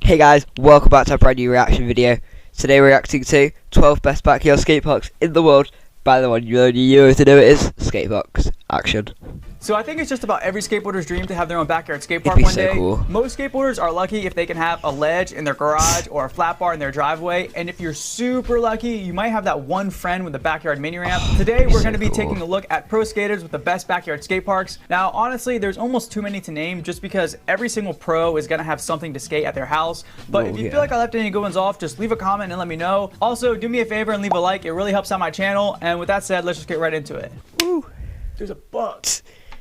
Hey guys, welcome back to a brand new reaction video. Today we're reacting to 12 best backyard skate parks in the world by the one you only know to know it is skateparks. Action. So I think it's just about every skateboarder's dream to have their own backyard skate park one day. Cool. Most skateboarders are lucky if they can have a ledge in their garage or a flat bar in their driveway. And if you're super lucky, you might have that one friend with a backyard mini ramp. Today we're going to be taking a look at pro skaters with the best backyard skate parks. Now honestly, there's almost too many to name just because every single pro is going to have something to skate at their house. But if you feel like I left any good ones off, just leave a comment and let me know. Also, do me a favor and leave a like. It really helps out my channel. And with that said, let's just get right into it. Woo. There's a bug.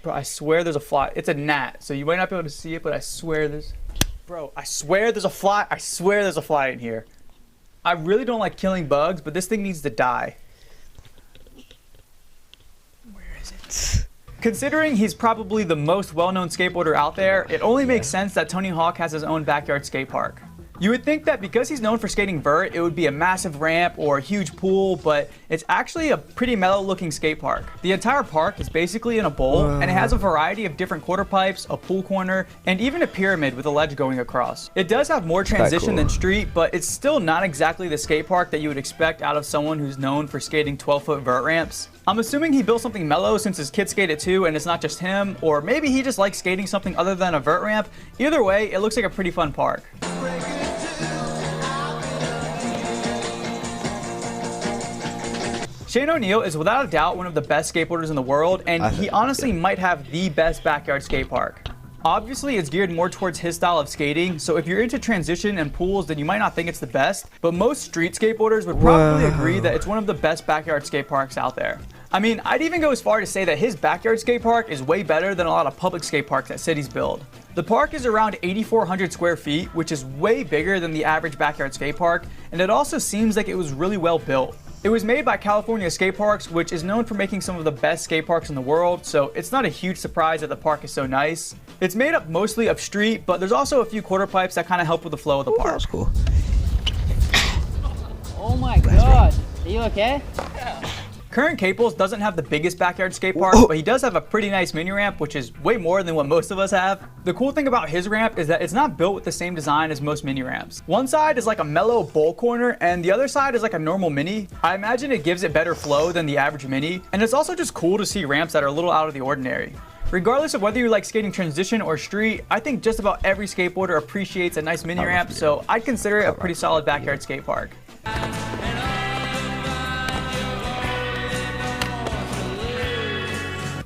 Bro, I swear there's a fly. It's a gnat, so you might not be able to see it, but I swear there's... Bro, I swear there's a fly. I swear there's a fly in here. I really don't like killing bugs, but this thing needs to die. Where is it? Considering he's probably the most well-known skateboarder out there, it only makes sense that Tony Hawk has his own backyard skate park. You would think that because he's known for skating vert, it would be a massive ramp or a huge pool, but it's actually a pretty mellow looking skate park. The entire park is basically in a bowl, and it has a variety of different quarter pipes, a pool corner, and even a pyramid with a ledge going across. It does have more transition than street, but it's still not exactly the skate park that you would expect out of someone who's known for skating 12-foot vert ramps. I'm assuming he built something mellow since his kids skate it too, and it's not just him, or maybe he just likes skating something other than a vert ramp. Either way, it looks like a pretty fun park. Shane O'Neill is without a doubt one of the best skateboarders in the world, and he honestly might have the best backyard skate park. Obviously, it's geared more towards his style of skating, so if you're into transition and pools, then you might not think it's the best, but most street skateboarders would probably agree that it's one of the best backyard skate parks out there. I mean, I'd even go as far to say that his backyard skate park is way better than a lot of public skate parks that cities build. The park is around 8,400 square feet, which is way bigger than the average backyard skate park, and it also seems like it was really well built. It was made by California Skate Parks, which is known for making some of the best skate parks in the world, so it's not a huge surprise that the park is so nice. It's made up mostly of street, but there's also a few quarter pipes that kind of help with the flow of the park. That's cool. Oh my god, are you okay? Yeah. Current Caples doesn't have the biggest backyard skate park, but he does have a pretty nice mini ramp, which is way more than what most of us have. The cool thing about his ramp is that it's not built with the same design as most mini ramps. One side is like a mellow bowl corner, and the other side is like a normal mini. I imagine it gives it better flow than the average mini, and it's also just cool to see ramps that are a little out of the ordinary. Regardless of whether you like skating transition or street, I think just about every skateboarder appreciates a nice mini ramp, so I'd consider it a pretty solid backyard skate park.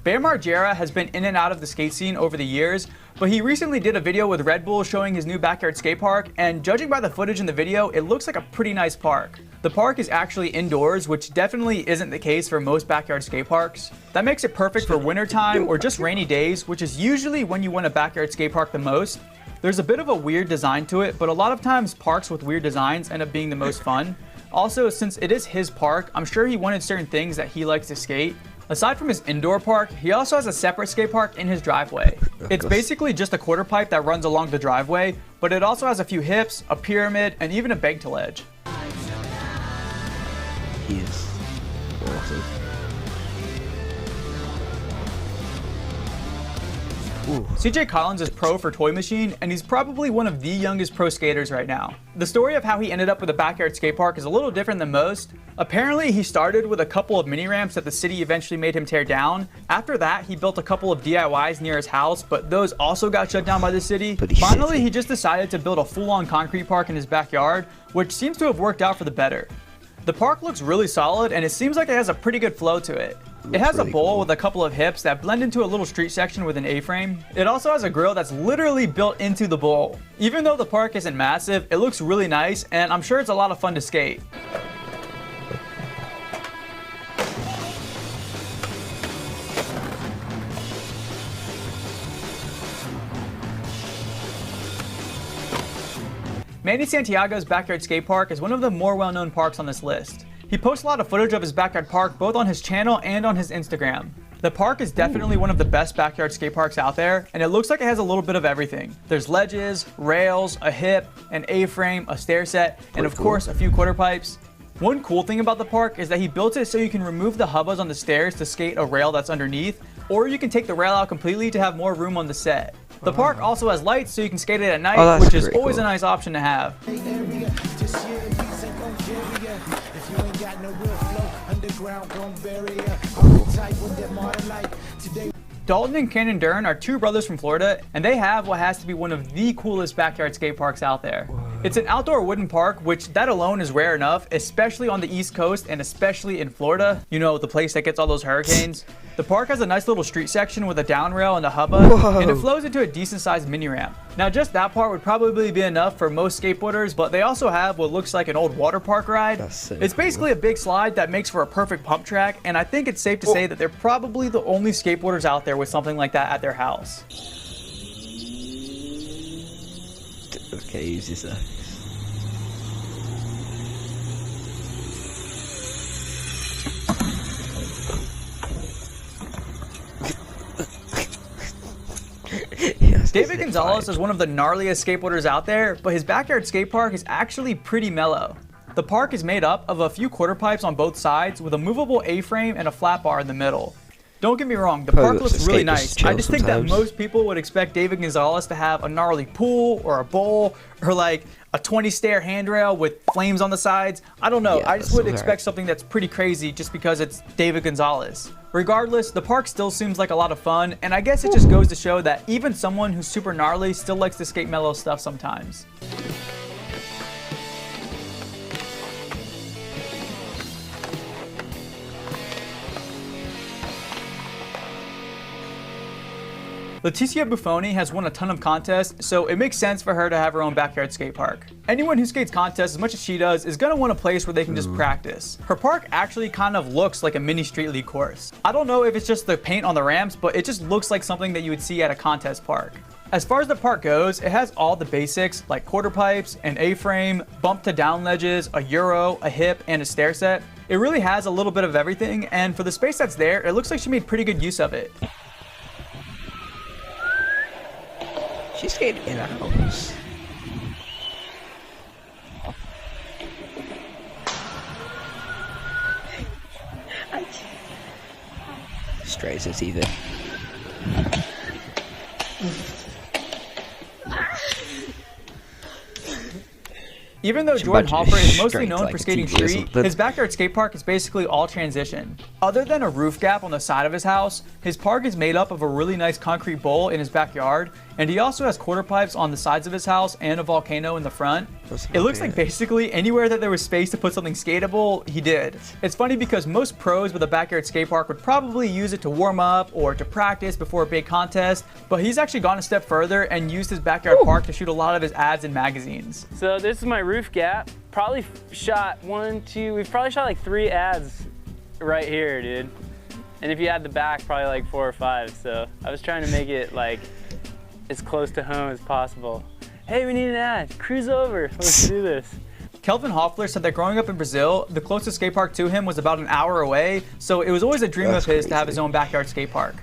Bam Margera has been in and out of the skate scene over the years, but he recently did a video with Red Bull showing his new backyard skate park, and judging by the footage in the video, it looks like a pretty nice park. The park is actually indoors, which definitely isn't the case for most backyard skate parks. That makes it perfect for wintertime or just rainy days, which is usually when you want a backyard skate park the most. There's a bit of a weird design to it, but a lot of times parks with weird designs end up being the most fun. Also, since it is his park, I'm sure he wanted certain things that he likes to skate. Aside from his indoor park, he also has a separate skate park in his driveway. It's basically just a quarter pipe that runs along the driveway, but it also has a few hips, a pyramid, and even a bank to ledge. He is awesome. CJ Collins is pro for Toy Machine, and he's probably one of the youngest pro skaters right now. The story of how he ended up with a backyard skate park is a little different than most. Apparently, he started with a couple of mini ramps that the city eventually made him tear down. After that, he built a couple of DIYs near his house, but those also got shut down by the city. Finally, he just decided to build a full-on concrete park in his backyard, which seems to have worked out for the better. The park looks really solid, and it seems like it has a pretty good flow to it. It has a bowl with a couple of hips that blend into a little street section with an A-frame. It also has a grill that's literally built into the bowl. Even though the park isn't massive, it looks really nice, and I'm sure it's a lot of fun to skate. Mandy Santiago's backyard skate park is one of the more well-known parks on this list. He posts a lot of footage of his backyard park both on his channel and on his Instagram. The park is definitely one of the best backyard skate parks out there, and it looks like it has a little bit of everything. There's ledges, rails, a hip, an A-frame, a stair set, and of course a few quarter pipes. One cool thing about the park is that he built it so you can remove the hubbas on the stairs to skate a rail that's underneath, or you can take the rail out completely to have more room on the set. The park also has lights so you can skate it at night, that's which is pretty always cool. a nice option to have. Dalton and Cannon Dern are two brothers from Florida, and they have what has to be one of the coolest backyard skate parks out there. It's an outdoor wooden park, which that alone is rare enough, especially on the East Coast and especially in Florida, you know, the place that gets all those hurricanes. The park has a nice little street section with a down rail and a hubba, and it flows into a decent sized mini ramp. Now just that part would probably be enough for most skateboarders, but they also have what looks like an old water park ride. It's basically a big slide that makes for a perfect pump track, and I think it's safe to say that they're probably the only skateboarders out there with something like that at their house. Okay, use this. David Gonzalez is one of the gnarliest skateboarders out there, but his backyard skate park is actually pretty mellow. The park is made up of a few quarter pipes on both sides with a movable A-frame and a flat bar in the middle. Don't get me wrong, the park looks really nice. I just think that most people would expect David Gonzalez to have a gnarly pool or a bowl or like a 20-stair handrail with flames on the sides. I don't know. I just would expect something that's pretty crazy just because it's David Gonzalez. Regardless, the park still seems like a lot of fun, and I guess it just goes to show that even someone who's super gnarly still likes to skate mellow stuff sometimes. Leticia Buffoni has won a ton of contests, so it makes sense for her to have her own backyard skate park. Anyone who skates contests as much as she does is going to want a place where they can just practice. Her park actually kind of looks like a mini street league course. I don't know if it's just the paint on the ramps, but it just looks like something that you would see at a contest park. As far as the park goes, it has all the basics like quarter pipes, an A-frame, bump to down ledges, a euro, a hip, and a stair set. It really has a little bit of everything, and for the space that's there, it looks like she made pretty good use of it. She skated in a house. Straight as even. Even though Kelvin Hoffler is mostly known for skating street, his backyard skate park is basically all transition. Other than a roof gap on the side of his house, his park is made up of a really nice concrete bowl in his backyard, and he also has quarter pipes on the sides of his house and a volcano in the front. It looks like basically anywhere that there was space to put something skatable, he did. It's funny because most pros with a backyard skate park would probably use it to warm up or to practice before a big contest, but he's actually gone a step further and used his backyard park to shoot a lot of his ads in magazines. So this is my roof gap. Probably shot we've probably shot like 3 ads right here, dude. And if you add the back, probably like 4 or 5. So I was trying to make it like as close to home as possible. Hey, we need an ad. Cruise over. Let's do this. Kelvin Hoffler said that growing up in Brazil, the closest skate park to him was about an hour away, so it was always a dream of his to have his own backyard skate park.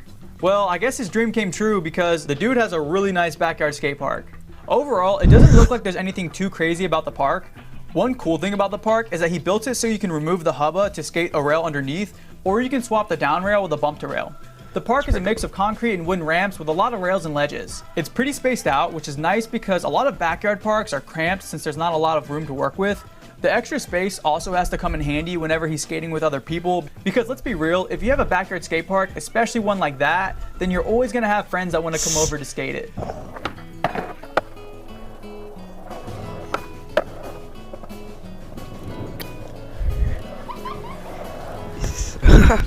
Well, I guess his dream came true because the dude has a really nice backyard skate park. Overall, it doesn't look like there's anything too crazy about the park. One cool thing about the park is that he built it so you can remove the hubba to skate a rail underneath, or you can swap the down rail with a bump to rail. The park is a mix of concrete and wooden ramps with a lot of rails and ledges. It's pretty spaced out, which is nice because a lot of backyard parks are cramped since there's not a lot of room to work with. The extra space also has to come in handy whenever he's skating with other people, because let's be real, if you have a backyard skate park, especially one like that, then you're always going to have friends that want to come over to skate it.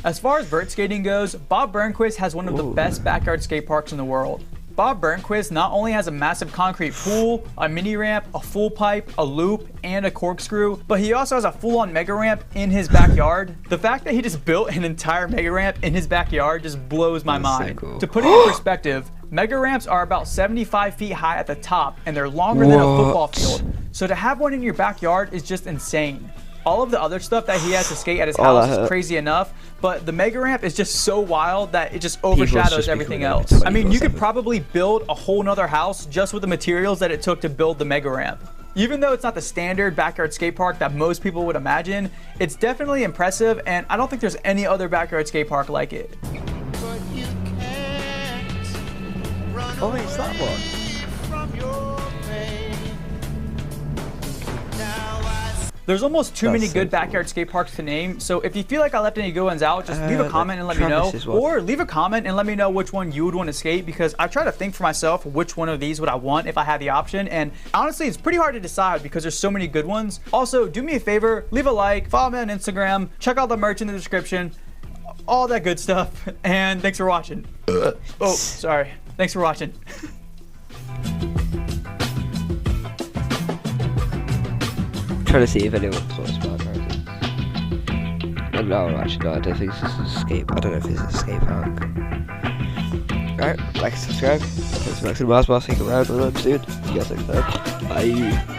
As far as vert skating goes, Bob Bernquist has one of the best backyard skate parks in the world. Bob Bernquist not only has a massive concrete pool, a mini ramp, a full pipe, a loop, and a corkscrew, but he also has a full-on mega ramp in his backyard. The fact that he just built an entire mega ramp in his backyard just blows my mind. So cool. To put it in perspective, mega ramps are about 75 feet high at the top, and they're longer than a football field. So to have one in your backyard is just insane. All of the other stuff that he has to skate at his house is crazy enough, but the mega ramp is just so wild that it just overshadows everything else. I mean, you could probably build a whole nother house just with the materials that it took to build the mega ramp. Even though it's not the standard backyard skate park that most people would imagine, it's definitely impressive, and I don't think there's any other backyard skate park like it. Oh, it's that one. There's almost too many That's good so cool. backyard skate parks to name, so if you feel like I left any good ones out, just leave a comment and let me know. Travis's one. Or leave a comment and let me know which one you would want to skate, because I try to think for myself which one of these would I want if I had the option, and honestly it's pretty hard to decide because there's so many good ones. Also, do me a favor, leave a like, follow me on Instagram, check out the merch in the description, all that good stuff, and thanks for watching. Oh, sorry. Thanks for watching. Trying to see if anyone thought about it. No, actually, no, I don't think this is a skate. I don't know if this is a skate park. Alright, like and subscribe. Thanks for Max and Mars, I'll see you around soon. See you guys next time. Bye.